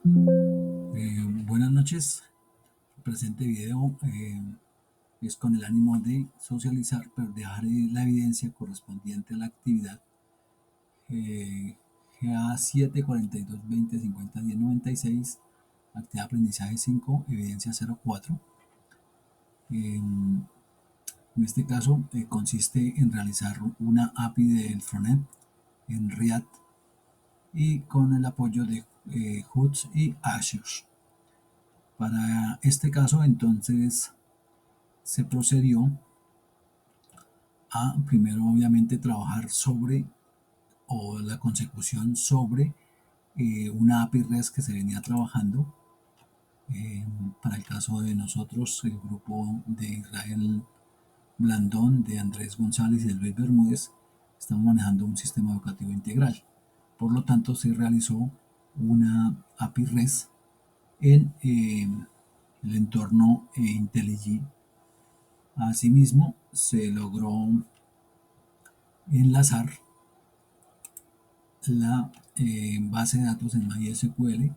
Buenas noches. El presente video es con el ánimo de socializar, pero dejar la evidencia correspondiente a la actividad GA 74220501096, actividad aprendizaje 5, evidencia 04. En este caso consiste en realizar una API del frontend en React y con el apoyo de Hooks y Azure. Para este caso, entonces, se procedió a primero obviamente trabajar sobre o la consecución sobre una API REST que se venía trabajando. Para el caso de nosotros, el grupo de Israel Blandón, de Andrés González y de Luis Bermúdez, estamos manejando un sistema educativo integral. Por lo tanto, se realizó una API REST en el entorno IntelliJ. Asimismo, se logró enlazar la base de datos en MySQL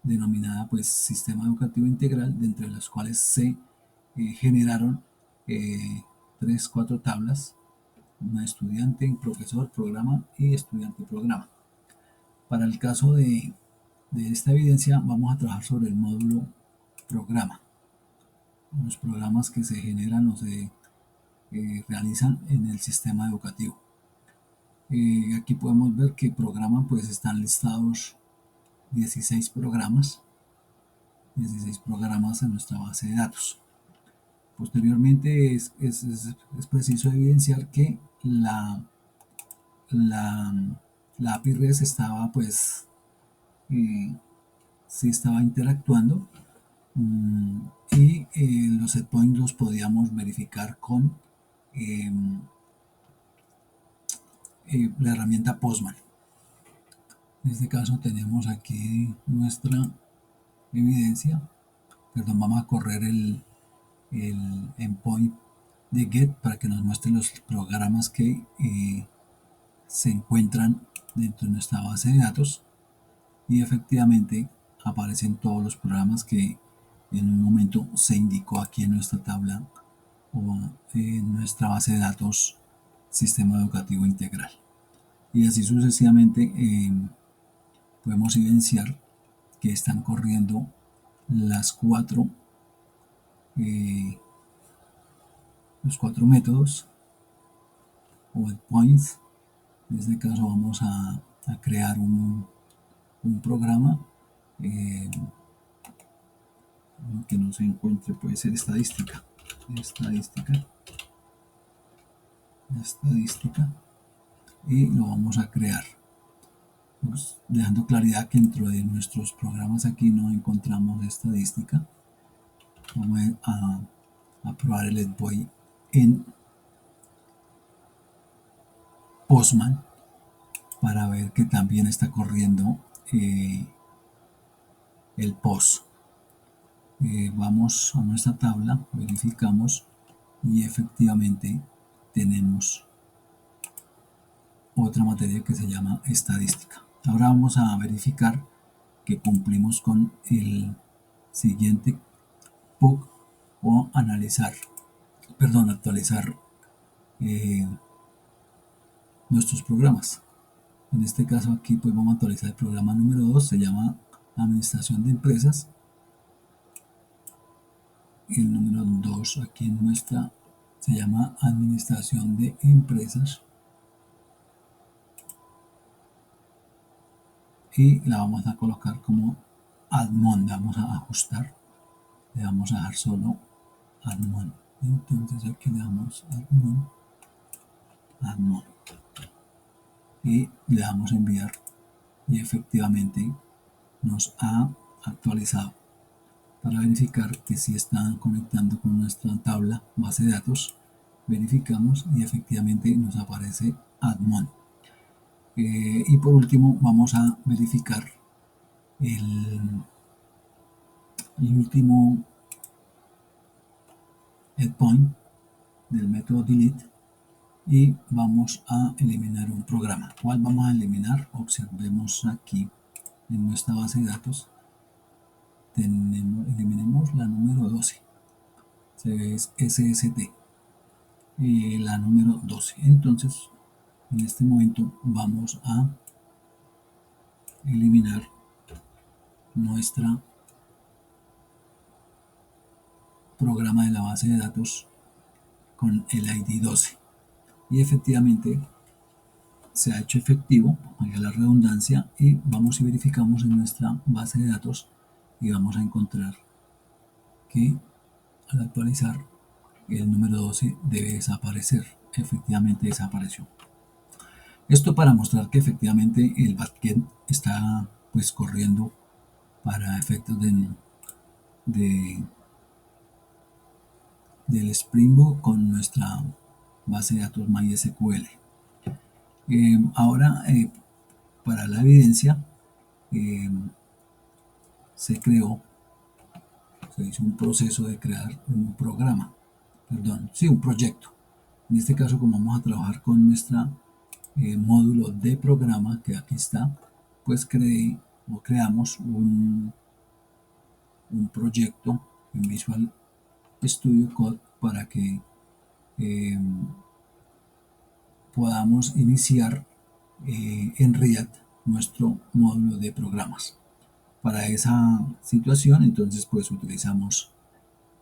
denominada pues Sistema Educativo Integral, de entre las cuales se generaron cuatro tablas: una estudiante, profesor, programa y estudiante, programa. Para el caso de esta evidencia vamos a trabajar sobre el módulo programa, los programas que se generan o se realizan en el sistema educativo. Aquí podemos ver que programas pues están listados 16 programas, 16 programas en nuestra base de datos. Posteriormente es preciso evidenciar que la, la API REST estaba pues sí estaba interactuando, y los setpoints los podíamos verificar con eh, la herramienta Postman. En este caso tenemos aquí nuestra evidencia. Perdón, vamos a correr el endpoint de Get para que nos muestre los programas que se encuentran dentro de nuestra base de datos, y efectivamente aparecen todos los programas que en un momento se indicó aquí en nuestra tabla o en nuestra base de datos Sistema Educativo Integral. Y así sucesivamente podemos evidenciar que están corriendo las eh, los cuatro métodos o endpoints. En este caso vamos a crear un programa eh, que no se encuentre, puede ser estadística, estadística, estadística, y lo vamos a crear. Pues, dejando claridad que dentro de nuestros programas aquí no encontramos estadística. Vamos a probar el endpoint en Postman para ver que también está corriendo el post. Vamos a nuestra tabla, verificamos y efectivamente tenemos otra materia que se llama estadística. Ahora vamos a verificar que cumplimos con el siguiente PUC o actualizar eh, nuestros programas. En este caso aquí pues vamos a actualizar el programa número 2, se llama Administración de Empresas. Y el número 2 aquí en nuestra se llama Administración de Empresas. Y la vamos a colocar como admon, vamos a ajustar, le vamos a dejar solo admon. Entonces aquí le damos admon y le damos enviar, y efectivamente nos ha actualizado. Para verificar que si están conectando con nuestra tabla base de datos, verificamos y efectivamente nos aparece admon. Y por último vamos a verificar el último endpoint del método delete y vamos a eliminar un programa. ¿Cuál vamos a eliminar? Observemos aquí en nuestra base de datos eliminemos la número 12, es SST, la número 12. Entonces, en este momento vamos a eliminar nuestro programa de la base de datos con el ID 12. Y efectivamente se ha hecho efectivo, valga la redundancia, y vamos y verificamos en nuestra base de datos y vamos a encontrar que al actualizar el número 12 debe desaparecer. Efectivamente desapareció. Esto para mostrar que efectivamente el backend está pues corriendo para efectos de- del Spring Boot con nuestra base de datos MySQL. Ahora, para la evidencia, eh, se creó, se hizo un proceso de crear un programa, perdón, sí, un proyecto. En este caso, como vamos a trabajar con nuestra módulo de programa, que aquí está, pues creamos un proyecto en Visual Studio Code para que eh, podamos iniciar en React nuestro módulo de programas. Para esa situación, entonces, pues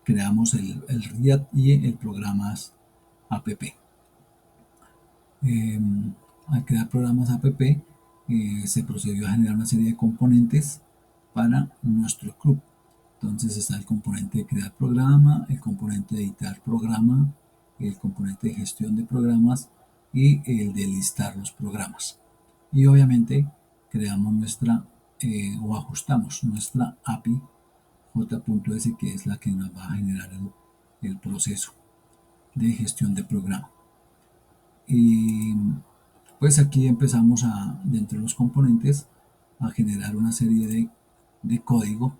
creamos el React y el programas app. Al crear programas app, se procedió a generar una serie de componentes para nuestro club. Entonces está el componente de crear programa, el componente de editar programa, el componente de gestión de programas y el de listar los programas. Y obviamente creamos o ajustamos nuestra API J.S, que es la que nos va a generar el proceso de gestión de programa. Y pues aquí empezamos dentro de los componentes, a generar una serie de código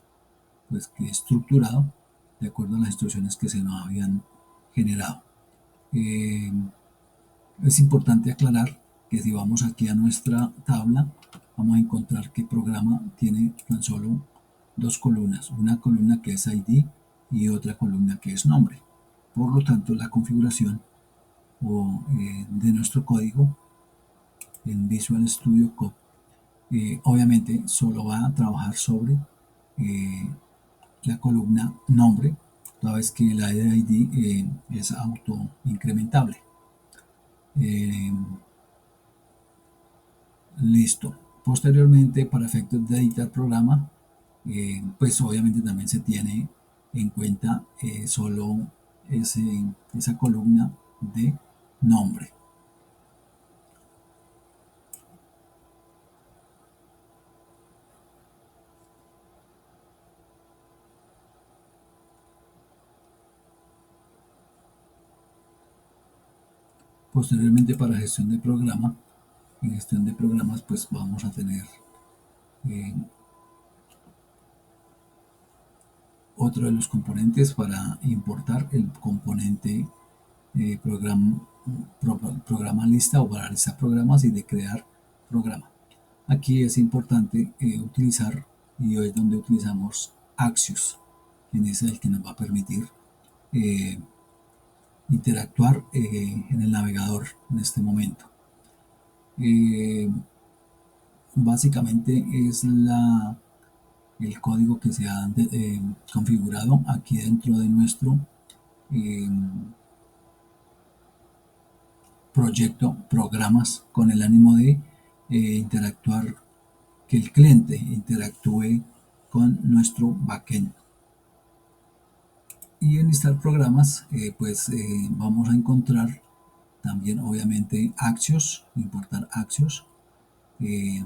pues que estructurado de acuerdo a las instrucciones que se nos habían generado. Eh, es importante aclarar que si vamos aquí a nuestra tabla, vamos a encontrar que programa tiene tan solo dos columnas, una columna que es ID y otra columna que es nombre. Por lo tanto, la configuración de nuestro código en Visual Studio Code obviamente solo va a trabajar sobre la columna nombre, toda vez que la ID es auto incrementable. Listo. Posteriormente, para efectos de editar programa, pues obviamente también se tiene en cuenta solo esa columna de nombre. Posteriormente, para gestión de programa, en gestión de programas, pues vamos a tener eh, otro de los componentes para importar el componente programa, programa lista o para listar programas y de crear programa. Aquí es importante utilizar, y hoy es donde utilizamos Axios, quien es el que nos va a permitir eh, interactuar en el navegador en este momento. Básicamente es el código que se ha configurado aquí dentro de nuestro eh, proyecto programas con el ánimo de interactuar, que el cliente interactúe con nuestro backend. Y en listar programas, vamos a encontrar también obviamente Axios, importar Axios. Eh,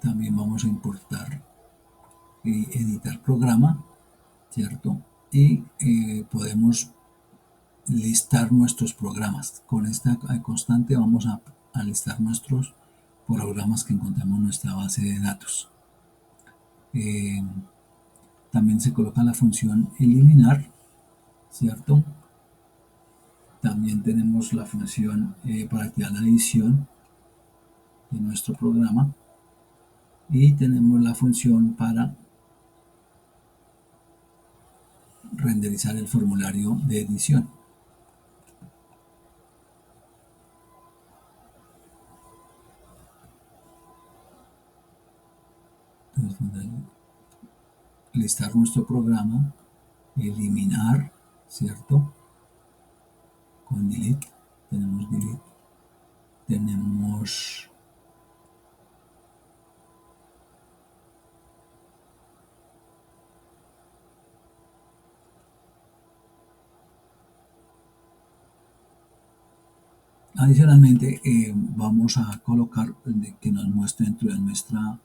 También vamos a importar editar programa, ¿cierto? Y podemos listar nuestros programas. Con esta constante vamos a listar nuestros programas que encontramos en nuestra base de datos. Eh, También se coloca la función eliminar, ¿cierto? También tenemos la función para activar la edición de nuestro programa. y tenemos la función para renderizar el formulario de edición. Entonces, listar nuestro programa, eliminar, ¿cierto? Con delete, tenemos delete, tenemos adicionalmente vamos a colocar que nos muestre dentro de nuestra,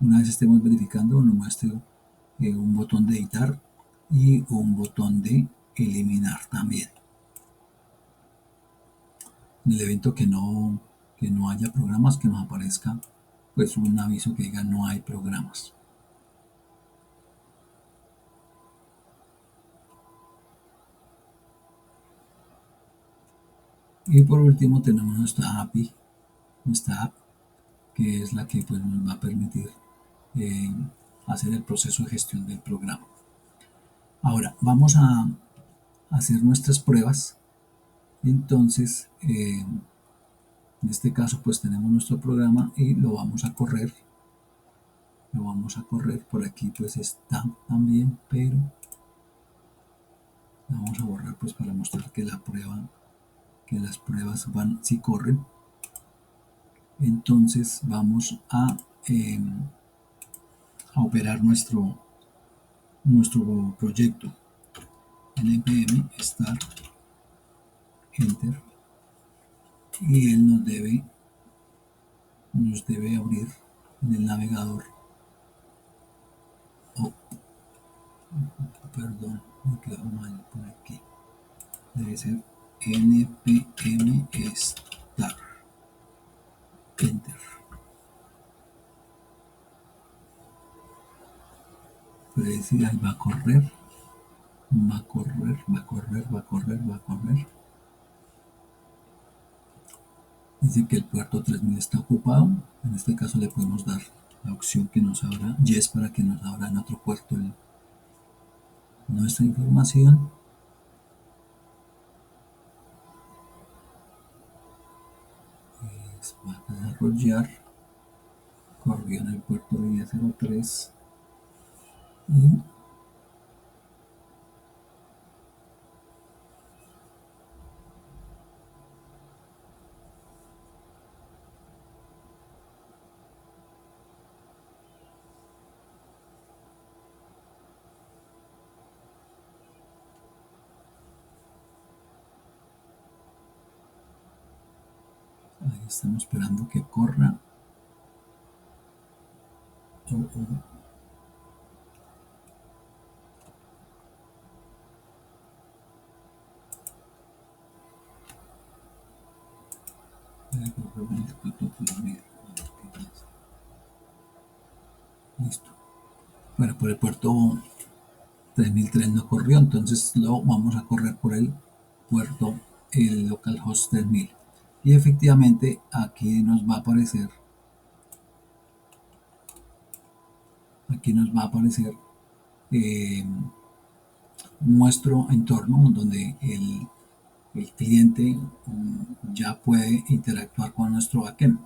una vez estemos verificando, nos muestre un botón de editar y un botón de eliminar también. En el evento que no haya programas, que nos aparezca pues un aviso que diga no hay programas. Y por último tenemos nuestra API, nuestra app, que es la que pues, nos va a permitir hacer el proceso de gestión del programa. Ahora vamos a hacer nuestras pruebas. Entonces en este caso pues tenemos nuestro programa y lo vamos a correr. Lo vamos a correr por aquí, pues está también, pero lo vamos a borrar pues para mostrar que la prueba, que las pruebas van si corren. Entonces vamos a operar nuestro proyecto. npm start enter y él nos debe abrir en el navegador. Oh, perdón, me quedó mal por aquí. Debe ser npm start enter. Puede decir ahí va a correr, va a correr, va a correr, va a correr, va a correr. Dice que el puerto 3000 está ocupado. En este caso le podemos dar la opción que nos abra yes para que nos abra en otro puerto nuestra información. Va a desarrollar. Corrió en el puerto 1003 y ahí estamos esperando que corra. Listo. Bueno, por el puerto 3003 no corrió, entonces lo vamos a correr por el puerto, el localhost 3000. Y efectivamente aquí nos va a aparecer eh, nuestro entorno donde el cliente ya puede interactuar con nuestro backend.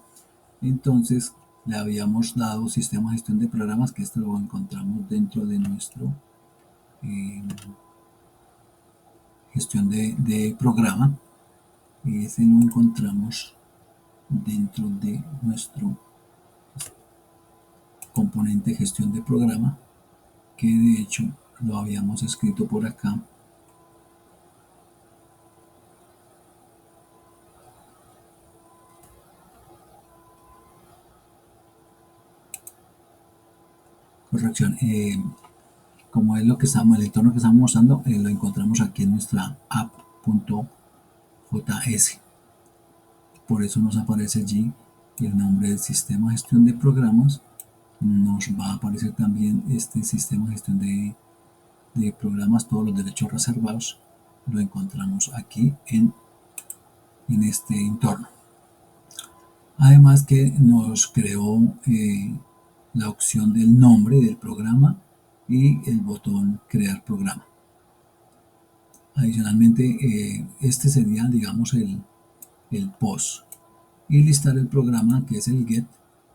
Entonces le habíamos dado sistema de gestión de programas, que esto lo encontramos dentro de nuestro gestión de programa, y ese lo encontramos dentro de nuestro componente gestión de programa, que de hecho lo habíamos escrito por acá. Corrección, como es lo que estamos, el entorno que estamos mostrando, lo encontramos aquí en nuestra app.js. Por eso nos aparece allí el nombre del sistema de gestión de programas. Nos va a aparecer también este sistema de gestión de programas, todos los derechos reservados. Lo encontramos aquí en este entorno. Además que nos creó la opción del nombre del programa y el botón crear programa. Adicionalmente, este sería, digamos, el post. Y listar el programa, que es el get.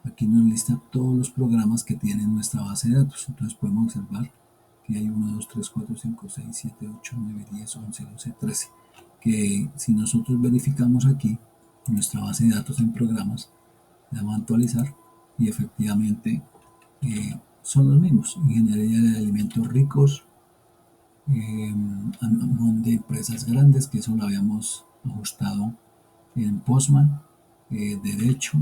Aquí nos lista todos los programas que tiene nuestra base de datos. Entonces podemos observar que hay 1, 2, 3, 4, 5, 6, 7, 8, 9, 10, 11, 12, 13. Que si nosotros verificamos aquí nuestra base de datos en programas, le damos a actualizar y efectivamente son los mismos. Ingeniería de alimentos ricos, de empresas grandes, que eso lo habíamos ajustado en Postman, derecho,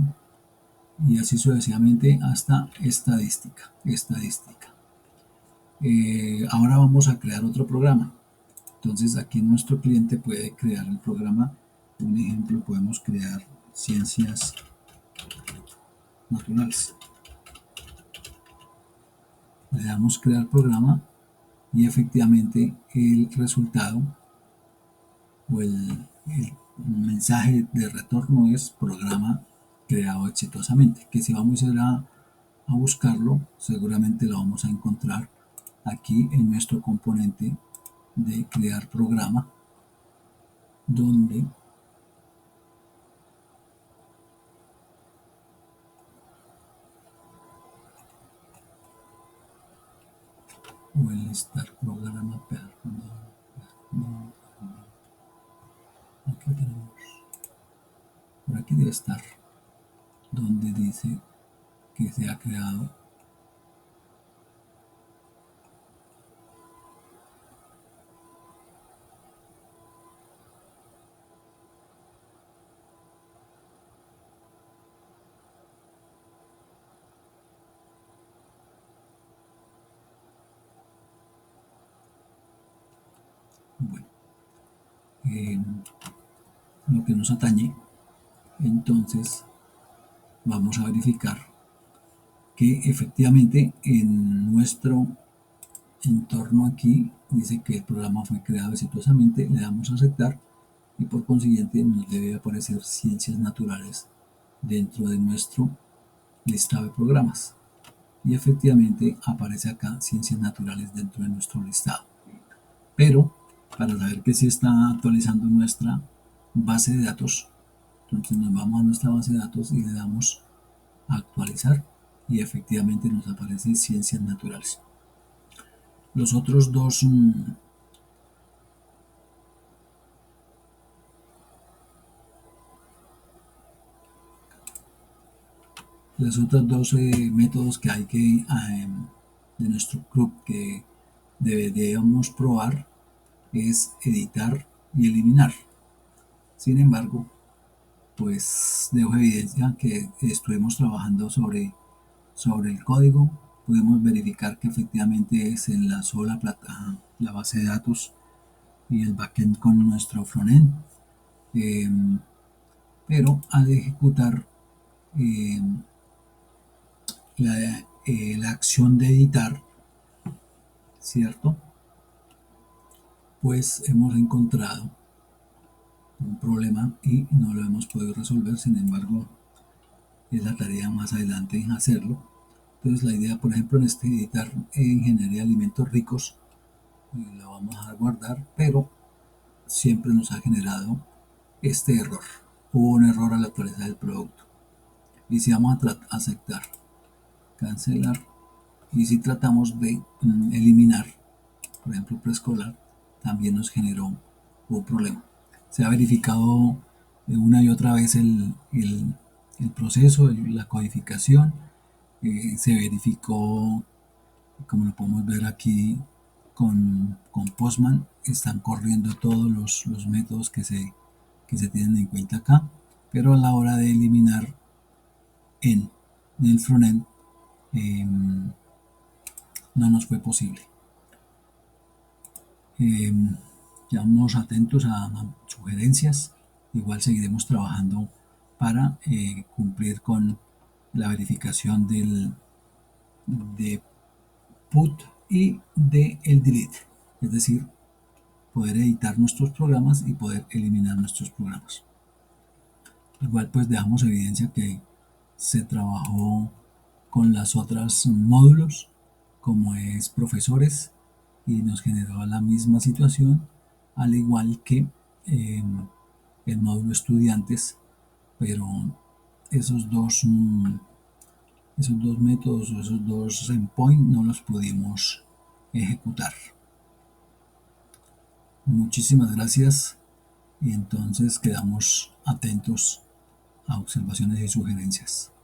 y así sucesivamente hasta estadística. Ahora vamos a crear otro programa. Entonces aquí nuestro cliente puede crear el programa. Un ejemplo, podemos crear ciencias naturales. Le damos crear programa y efectivamente el resultado o el mensaje de retorno es programa creado exitosamente, que si vamos a buscarlo seguramente lo vamos a encontrar aquí en nuestro componente de crear programa, donde o listar programa, perdón, aquí tenemos, por aquí debe estar, donde dice que se ha creado. Bueno, eh, lo que nos atañe, entonces vamos a verificar que efectivamente en nuestro entorno aquí dice que el programa fue creado exitosamente, le damos a aceptar y por consiguiente nos debe aparecer ciencias naturales dentro de nuestro listado de programas. Y efectivamente aparece acá ciencias naturales dentro de nuestro listado. Pero para saber que sí está actualizando nuestra base de datos, entonces nos vamos a nuestra base de datos y le damos a actualizar y efectivamente nos aparece ciencias naturales. Los otros dos los otros dos métodos que hay que de nuestro club que deberíamos probar es editar y eliminar. Sin embargo, pues dejo evidencia que estuvimos trabajando sobre el código. Podemos verificar que efectivamente es en la sola plata, la base de datos y el backend con nuestro frontend. Eh, pero al ejecutar eh, la acción de editar, ¿cierto? Pues hemos encontrado un problema y no lo hemos podido resolver. Sin embargo, es la tarea más adelante en hacerlo. Entonces la idea, por ejemplo, en este editar ingeniería de alimentos ricos, lo vamos a guardar, pero siempre nos ha generado este error. Hubo un error al actualizar el producto. Y si vamos a aceptar, cancelar, y si tratamos de eliminar, por ejemplo, preescolar, también nos generó un problema. Se ha verificado una y otra vez el proceso, la codificación. Se verificó, como lo podemos ver aquí con Postman, están corriendo todos los métodos que se tienen en cuenta acá, pero a la hora de eliminar en el frontend eh, no nos fue posible. Quedamos atentos a sugerencias. Igual seguiremos trabajando para cumplir con la verificación de put y de el delete, es decir, poder editar nuestros programas y poder eliminar nuestros programas. Igual pues dejamos evidencia que se trabajó con las otras módulos como es profesores y nos generó la misma situación, al igual que eh, el módulo estudiantes, pero esos dos, esos dos métodos o esos dos endpoints no los pudimos ejecutar. Muchísimas gracias y entonces quedamos atentos a observaciones y sugerencias.